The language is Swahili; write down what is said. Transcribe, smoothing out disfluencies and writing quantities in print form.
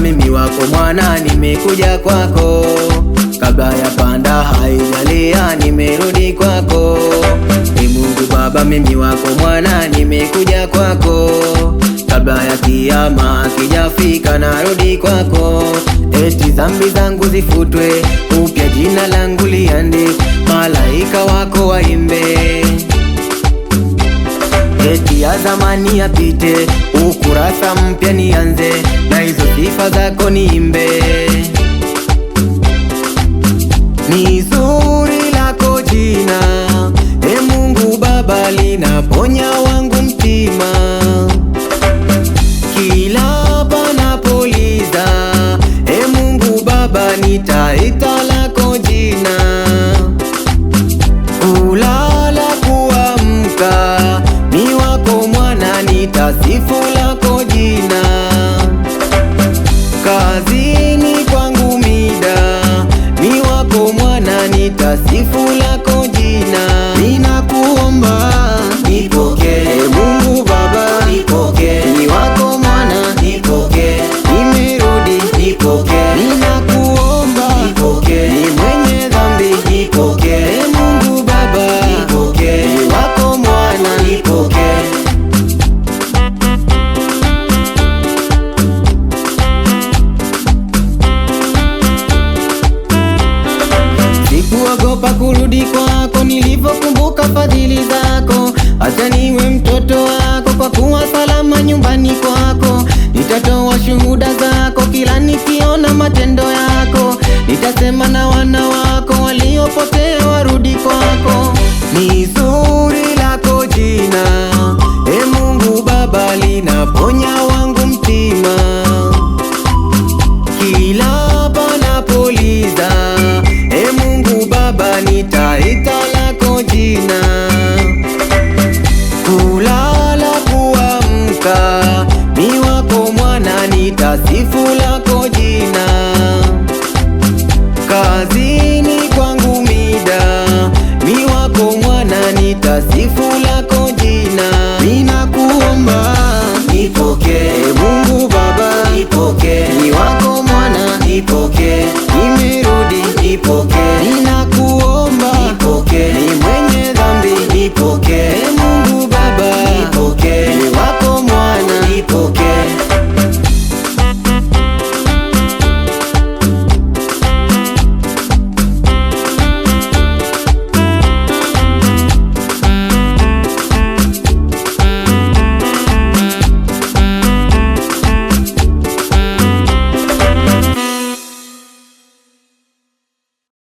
mimi wako mwana, nimekuja kwako. Kabla ya panda haijalia, nimerudi kwako. Mungu Baba, mimi wako mwana, nimekuja kwako. Kabla ya kiyama kijafika, narudi kwako. Eti dhambi zangu zifutwe, upya jina langu liandikwe, malaika wako waimbe. Eti ya zamani yapite, ukurasa mpya nianze, na hizo sifa zako niimbe. Ni zuri lako jina, e Mungu Baba, linaponya wangu mtima. Kila panapoliza, e Mungu Baba, nitaita lako jina. Kulala kuamka, ni wako mwana, nitasifu lako jina. Kazini kwangu mida, ni wako mwana, nitasifu lako jina. Ninakuomba nipokee, Mungu Baba nipokee, ni wako mwana nipokee, nimerudi nipokee. Ninakuomba nipokee, ni mwenye dhambi nipokee, Mungu Baba nipokee, ni wako mwana nipokee. Sikuogopa kurudi kwako, nilivyokumbuka fadhili zako. Acha niwe mtoto wako, kwa kuwa salama nyumbani kwako. Nitatoa shuhuda zako kila nikiona matendo yako. Nitasema na wana wako waliopotea warudi kwako. Ni zuri lako jina, e Mungu Baba, linaponya wangu mtima. Kila panapoliza, e Mungu Baba, nitaita lako jina. Kulala kuamka, ni wako mwana, nitasifu